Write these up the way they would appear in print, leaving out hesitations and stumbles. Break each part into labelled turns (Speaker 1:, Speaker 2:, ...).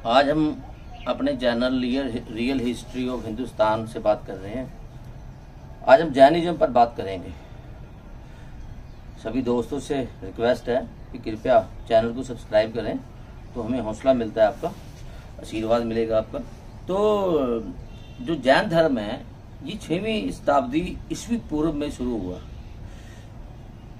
Speaker 1: आज हम अपने channel real history of Hindustan से बात कर रहे हैं। आज हम जैनिज्म पर बात करेंगे। सभी दोस्तों से रिक्वेस्ट है कि कृपया चैनल को सब्सक्राइब करें, तो हमें हौसला मिलता है, आपका आशीर्वाद मिलेगा आपका। तो जो जैन धर्म है ये 6वीं शताब्दी ईस्वी पूर्व में शुरू हुआ।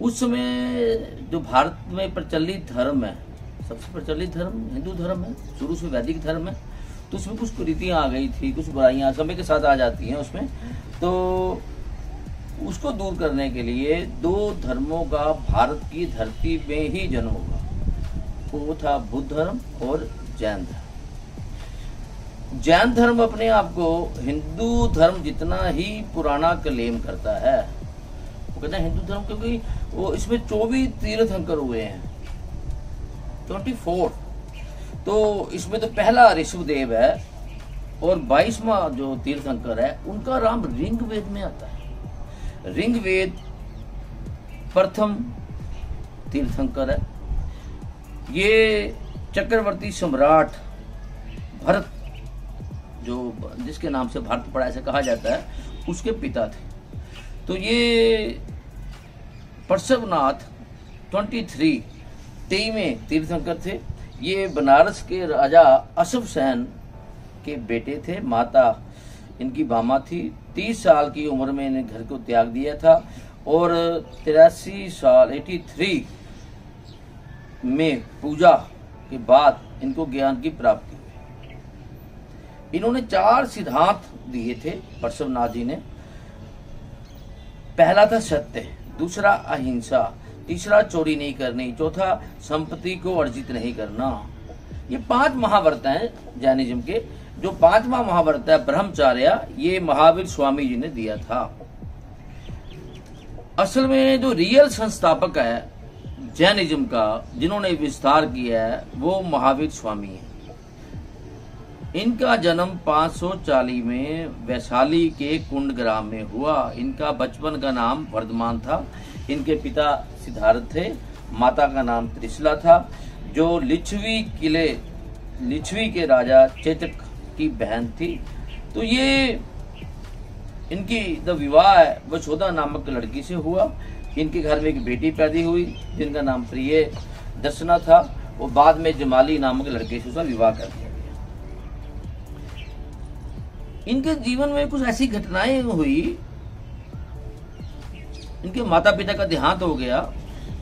Speaker 1: उस समय जो भारत में प्रचलित धर्म है, सबसे प्रचलित धर्म हिंदू धर्म है, शुरू से वैदिक धर्म है। तो उसमें कुछ कुरीतियां आ गई थी, कुछ बुराइयां समय के साथ आ जाती हैं उसमें। तो उसको दूर करने के लिए दो धर्मों का भारत की धरती में ही जन्म हुआ। वो था बुद्ध धर्म और जैन धर्म। जैन धर्म अपने आप को हिंदू धर्म जितना ही पुराना क्लेम करता है। वो कहते हैं हिंदू धर्म, क्योंकि वो इसमें 24 तीर्थंकर हुए हैं, 24। तो इसमें तो पहला ऋषभदेव है और 22वां जो तीर्थंकर है उनका नाम ऋग्वेद में आता है। ऋग्वेद प्रथम तीर्थंकर है। ये चक्रवर्ती सम्राट भरत, जो जिसके नाम से भारत पड़ा ऐसे कहा जाता है, उसके पिता थे। तो ये पार्श्वनाथ 23वें तीर्थंकर थे। ये बनारस के राजा अशोक सेन के बेटे थे। माता इनकी बामा थी। 30 साल की उम्र में इन्हें घर को त्याग दिया था और 83 साल 83 में पूजा के बाद इनको ज्ञान की प्राप्ति हुई। इन्होंने 4 सिद्धांत दिए थे पार्श्वनाथ जी ने। पहला था सत्य, दूसरा अहिंसा, तीसरा चोरी नहीं करनी, चौथा संपत्ति को अर्जित नहीं करना। ये 5 महाव्रत हैं जैनिज्म के। जो 5वां महाव्रत है ब्रह्मचर्य, ये महावीर स्वामी जी ने दिया था। असल में जो रियल संस्थापक है जैनिज्म का, जिन्होंने विस्तार किया है, वो महावीर स्वामी है। इनका जन्म 540 में वैशाली के कुंड ग्राम में हुआ। इनका बचपन का नाम वर्धमान था। इनके पिता सिद्धार्थ थे, माता का नाम त्रिशला था, जो लिच्छवी के राजा चेतक की बहन थी। तो ये इनकी विवाह वसुधा नामक लड़की से हुआ। इनके घर में एक बेटी पैदा हुई जिनका नाम प्रिय दर्शना था। वो बाद में जमाली नामक लड़के से उसका विवाह कर दिया गया। इनके जीवन में कुछ ऐसी घटनाएं हुई, इनके माता पिता का देहांत हो गया।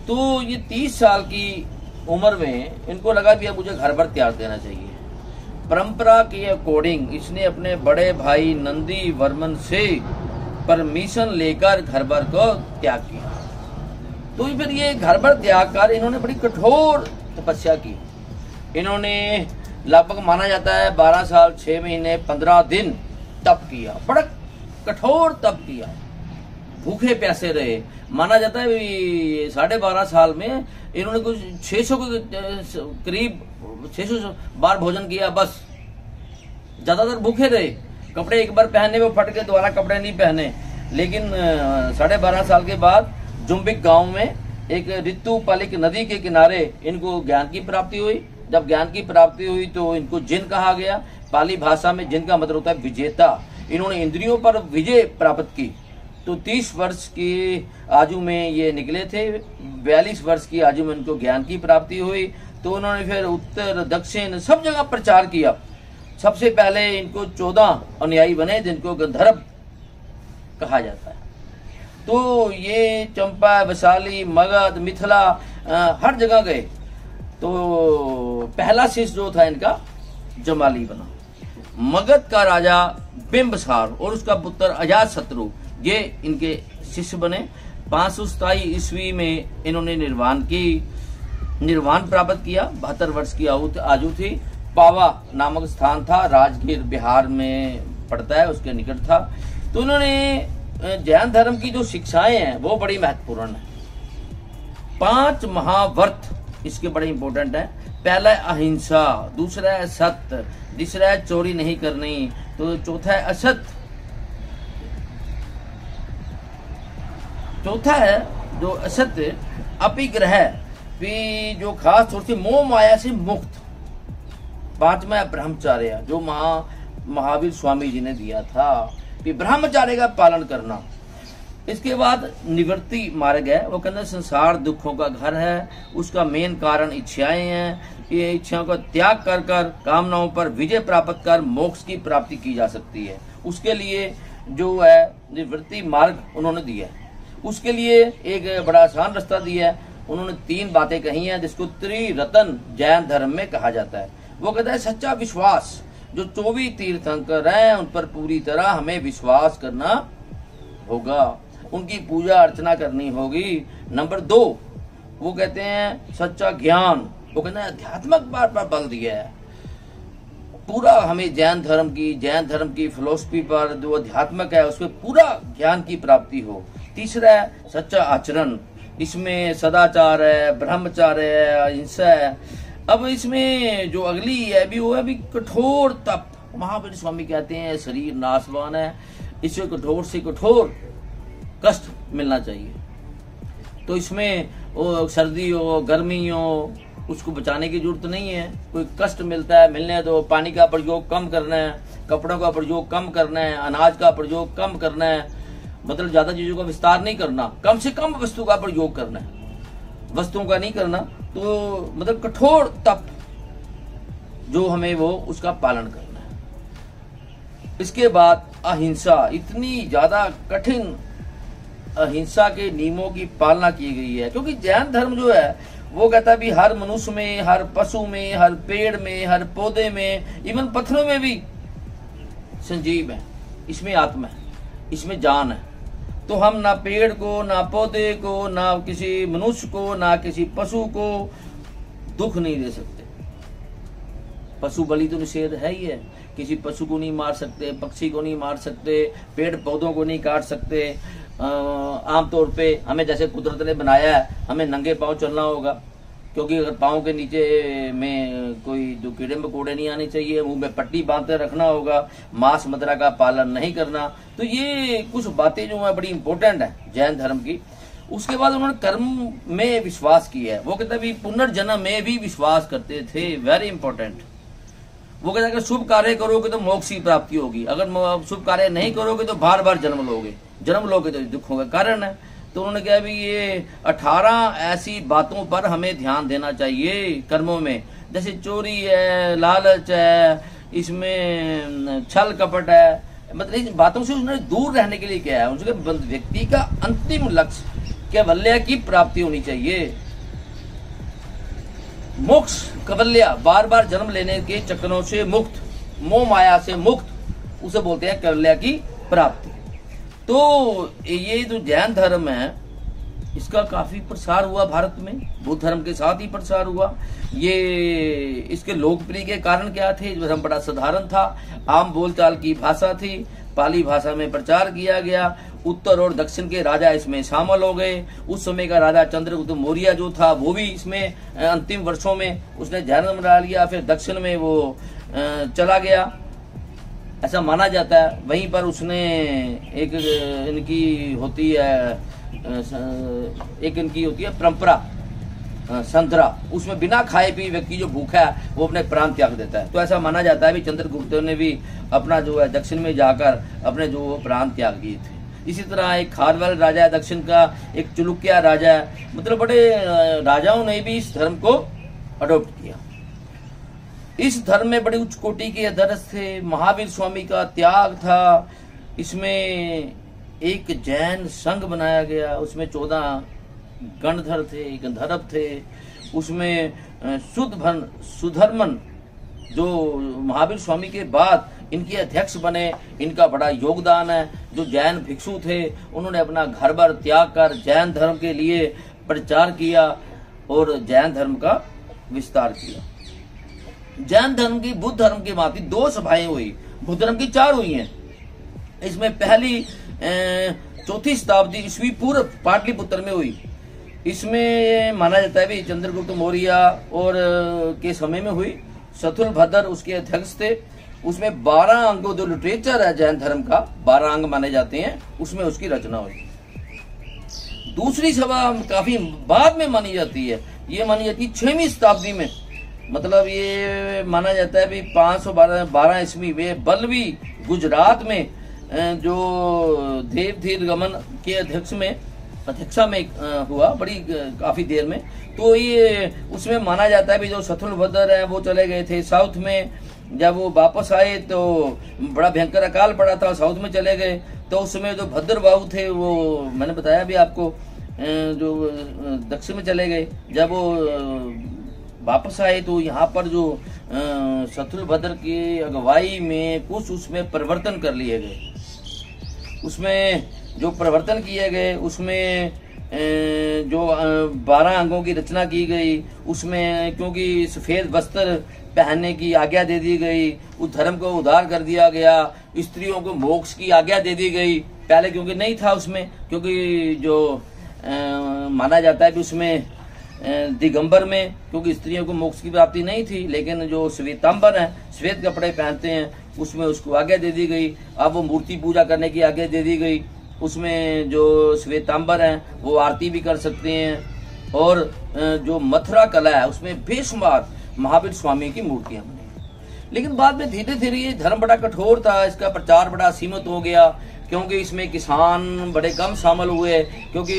Speaker 1: तो ये 30 साल की उम्र में इनको लगा भी अब मुझे घर पर त्याग देना चाहिए। परंपरा के अकॉर्डिंग इसने अपने बड़े भाई नंदी वर्मन से परमिशन लेकर घर पर को त्याग किया। तो फिर ये घर पर त्याग कर इन्होंने बड़ी कठोर तपस्या की। इन्होंने लगभग माना जाता है 12 साल 6 महीने 15 दिन तप किया, बड़ा कठोर तप किया, भूखे प्यासे रहे। माना जाता है 12.5 साल में इन्होंने कुछ 600 के करीब 600 बार भोजन किया। बस ज्यादातर भूखे रहे। कपड़े एक बार पहने वो फट के दोबारा कपड़े नहीं पहने। लेकिन 12.5 साल के बाद जुम्बिक गांव में एक ऋतुपालिक नदी के किनारे इनको ज्ञान की प्राप्ति हुई। जब ज्ञान की प्राप्ति हुई तो इनको जिन कहा गया। पाली भाषा में जिन का मतलब होता है विजेता। इन्होंने इंद्रियों पर विजय प्राप्त की। तो 30 वर्ष की आयु में ये निकले थे। 42 वर्ष की आयु में इनको ज्ञान की प्राप्ति हुई। तो उन्होंने फिर उत्तर दक्षिण सब जगह प्रचार किया। सबसे पहले इनको 14 अनुयायी बने जिनको गंधर्व कहा जाता है। तो ये चंपा, वैशाली, मगध, मिथिला हर जगह गए। तो पहला शिष्य जो था इनका जमाली बना। मगध का राजा बिंबसार और उसका पुत्र अजातशत्रु ये इनके शिष्य बने। 527 ईस्वी में इन्होंने निर्वाण प्राप्त किया। 72 वर्ष की आयु थी। पावा नामक स्थान था, राजगीर बिहार में पड़ता है, उसके निकट था। तो उन्होंने जैन धर्म की जो शिक्षाएं हैं वो बड़ी महत्वपूर्ण है। 5 महाव्रत इसके बड़े इंपॉर्टेंट है। पहला है अहिंसा, दूसरा है सत्य, तीसरा है चोरी नहीं करनी, तो चौथा है असत, चौथा है जो असत्य अपिग्रह, जो खास तौर से मोह माया से मुक्त। 5वां है ब्रह्मचर्य, जो महावीर स्वामी जी ने दिया था कि ब्रह्मचर्य का पालन करना। इसके बाद निवृत्ति मार्ग है, वो कहते हैं संसार दुखों का घर है, उसका मेन कारण इच्छाएं हैं। ये इच्छाओं का त्याग कर कर कामनाओं पर विजय प्राप्त कर मोक्ष की प्राप्ति की जा सकती है। उसके लिए जो है निवृत्ति मार्ग उन्होंने दिया है। उसके लिए एक बड़ा आसान रास्ता दिया है। उन्होंने 3 बातें कही हैं जिसको त्रिरत्न जैन धर्म में कहा जाता है। वो कहता है सच्चा विश्वास, जो 24 तीर्थंकर हैं उन पर पूरी तरह हमें विश्वास करना होगा, उनकी पूजा अर्चना करनी होगी। नंबर 2 वो कहते हैं सच्चा ज्ञान, वो कहते हैं अध्यात्मक बात पर बल दिया है। पूरा हमें जैन धर्म की फिलोसफी पर जो अध्यात्मक है उसमें पूरा ज्ञान की प्राप्ति हो। तीसरा है सच्चा आचरण, इसमें सदाचार है, ब्रह्मचर्य है, अहिंसा है। अब इसमें जो अगली है भी वो है भी कठोर तप। महावीर स्वामी कहते हैं शरीर नाशवान है, इसे कठोर से कठोर कष्ट मिलना चाहिए। तो इसमें वो सर्दी हो गर्मी हो उसको बचाने की जरूरत नहीं है। कोई कष्ट मिलता है मिलने दो। पानी का प्रयोग कम करना है, कपड़ों का प्रयोग कम करना है, अनाज का प्रयोग कम करना है, मतलब ज्यादा चीजों का विस्तार नहीं करना, कम से कम वस्तु का प्रयोग करना है, वस्तुओं का नहीं करना। तो मतलब कठोर तप जो हमें वो उसका पालन करना है। इसके बाद अहिंसा, इतनी ज्यादा कठिन अहिंसा के नियमों की पालना की गई है, क्योंकि जैन धर्म जो है वो कहता है भी हर मनुष्य में, हर पशु में, हर पेड़ में, हर पौधे में, इवन पत्थरों में भी संजीव है, इसमें आत्मा है, इसमें जान है। तो हम ना पेड़ को, ना पौधे को, ना किसी मनुष्य को, ना किसी पशु को दुख नहीं दे सकते। पशु बलि तो निषेध है ही है, किसी पशु को नहीं मार सकते, पक्षी को नहीं मार सकते, पेड़ पौधों को नहीं काट सकते। आमतौर पे हमें जैसे कुदरत ने बनाया है हमें नंगे पांव चलना होगा, क्योंकि अगर पांव के नीचे में कोई जो कीड़े मकोड़े नहीं आने चाहिए, मुंह में पट्टी बांधते रखना होगा, मांस मदिरा का पालन नहीं करना। तो ये कुछ बातें जो है बड़ी इंपॉर्टेंट है जैन धर्म की। उसके बाद उन्होंने कर्म में विश्वास किया है। वो कहते हैं पुनर्जन्म में भी विश्वास करते थे, वेरी इंपॉर्टेंट। वो कहते हैं अगर शुभ कार्य करोगे तो मोक्ष की प्राप्ति होगी, अगर शुभ कार्य नहीं करोगे तो बार बार जन्म लोगे तो दुखों का कारण है। तो उन्होंने कहा भी ये 18 ऐसी बातों पर हमें ध्यान देना चाहिए कर्मों में, जैसे चोरी है, लालच है, इसमें छल कपट है, मतलब इन बातों से उन्होंने दूर रहने के लिए क्या है, उनके व्यक्ति का अंतिम लक्ष्य कैवल्य की प्राप्ति होनी चाहिए। मोक्ष कैवल्य, बार बार जन्म लेने के चक्रों से मुक्त, मोह माया से मुक्त, उसे बोलते हैं कैवल्य की प्राप्ति। तो ये जो जैन धर्म है इसका काफी प्रसार हुआ भारत में, बुद्ध धर्म के साथ ही प्रसार हुआ। ये इसके लोकप्रिय के कारण क्या थे, जो धर्म बड़ा साधारण था, आम बोलचाल की भाषा थी, पाली भाषा में प्रचार किया गया। उत्तर और दक्षिण के राजा इसमें शामिल हो गए। उस समय का राजा चंद्रगुप्त मौर्य जो था वो भी इसमें अंतिम वर्षों में उसने जैन धर्म डाल लिया, फिर दक्षिण में वो चला गया ऐसा माना जाता है। वहीं पर उसने एक इनकी होती है परंपरा संतरा, उसमें बिना खाए पी व्यक्ति जो भूखा है वो अपने प्राण त्याग देता है। तो ऐसा माना जाता है भी चंद्रगुप्त ने भी अपना जो है दक्षिण में जाकर अपने जो प्राण त्याग दिए थे। इसी तरह एक खारवेल राजा है दक्षिण का, एक चुलुकिया राजा है, मतलब बड़े राजाओं ने भी इस धर्म को अडॉप्ट किया। इस धर्म में बड़ी उच्च कोटि के आदर्श थे, महावीर स्वामी का त्याग था। इसमें एक जैन संघ बनाया गया, उसमें 14 गणधर थे, गंधर्व थे। उसमें सुधर्मन जो महावीर स्वामी के बाद इनके अध्यक्ष बने, इनका बड़ा योगदान है। जो जैन भिक्षु थे उन्होंने अपना घर बार त्याग कर जैन धर्म के लिए प्रचार किया और जैन धर्म का विस्तार किया। जैन धर्म की बुद्ध धर्म की भांति 2 सभाएं हुई, बुद्ध धर्म की 4 हुई हैं। इसमें पहली 4वीं शताब्दी ईस्वी पूर्व पाटलिपुत्र में हुई। इसमें माना जाता है भी चंद्रगुप्त मौर्य और के समय में हुई। शत्रुभद्र उसके अध्यक्ष थे। उसमें 12 अंगों जो लिटरेचर है जैन धर्म का 12 अंग माने जाते हैं, उसमें उसकी रचना हुई। दूसरी सभा काफी बाद में मानी जाती है, ये मानी जाती है 6वीं शताब्दी में। मतलब ये माना जाता है भी 512 ईस्वी में बल्लवी गुजरात में जो देवधीर गमन के अध्यक्षा में हुआ बड़ी काफी देर में। तो ये उसमें माना जाता है भी जो शत्रुभद्र है वो चले गए थे साउथ में, जब वो वापस आए तो बड़ा भयंकर अकाल पड़ा था, साउथ में चले गए। तो उस समय जो भद्रबाहु थे वो मैंने बताया भी आपको जो दक्षिण में चले गए। जब वो वापस आए तो यहाँ पर जो शत्रुभद्र की अगुवाई में कुछ उसमें परिवर्तन कर लिए गए। उसमें जो परिवर्तन किए गए उसमें जो 12 अंगों की रचना की गई, उसमें क्योंकि सफेद वस्त्र पहनने की आज्ञा दे दी गई, उस धर्म को उधार कर दिया गया, स्त्रियों को मोक्ष की आज्ञा दे दी गई। पहले क्योंकि नहीं था उसमें, क्योंकि जो माना जाता है कि उसमें दिगंबर में क्योंकि स्त्रियों को मोक्ष की प्राप्ति नहीं थी, लेकिन जो श्वेतांबर हैं श्वेत कपड़े पहनते हैं उसमें उसको आज्ञा दे दी गई। अब वो मूर्ति पूजा करने की आज्ञा दे दी गई। उसमें जो श्वेतांबर हैं वो आरती भी कर सकते हैं। और जो मथुरा कला है उसमें बेशुमार महावीर स्वामी की मूर्तियां बनी। लेकिन बाद में धीरे धीरे ये धर्म बड़ा कठोर था, इसका प्रचार बड़ा सीमित हो गया, क्योंकि इसमें किसान बड़े कम शामिल हुए, क्योंकि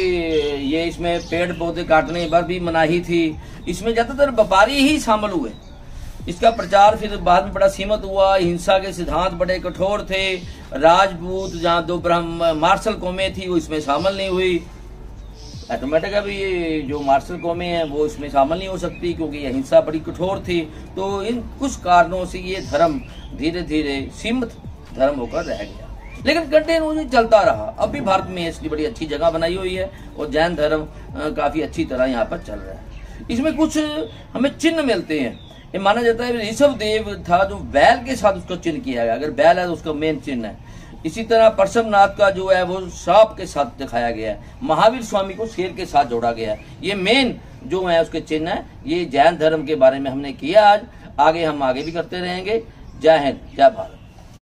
Speaker 1: ये इसमें पेड़ पौधे काटने पर भी मनाही थी। इसमें ज्यादातर व्यापारी ही शामिल हुए। इसका प्रचार फिर बाद में बड़ा सीमित हुआ। हिंसा के सिद्धांत बड़े कठोर थे। राजपूत जहाँ दो ब्राह्मण मार्शल कौमें थी वो इसमें शामिल नहीं हुई। ऑटोमेटिक अभी ये जो मार्शल कौमें हैं वो इसमें शामिल नहीं हो सकती, क्योंकि ये हिंसा बड़ी कठोर थी। तो इन कुछ कारणों से ये धर्म धीरे धीरे सीमित धर्म होकर रह गया, लेकिन कंटिन्यू चलता रहा। अब भी भारत में इसकी बड़ी अच्छी जगह बनाई हुई है और जैन धर्म काफी अच्छी तरह यहाँ पर चल रहा है। इसमें कुछ हमें चिन्ह मिलते हैं। ये माना जाता है ऋषभ देव था जो बैल के साथ उसका चिन्ह किया गया, अगर बैल है तो उसका मेन चिन्ह है। इसी तरह परशुरामनाथ का जो है वो सांप के साथ दिखाया गया है। महावीर स्वामी को शेर के साथ जोड़ा गया है। ये मेन जो है उसके चिन्ह है। ये जैन धर्म के बारे में हमने किया आज, आगे हम आगे भी करते रहेंगे। जय हिंद, जय भारत।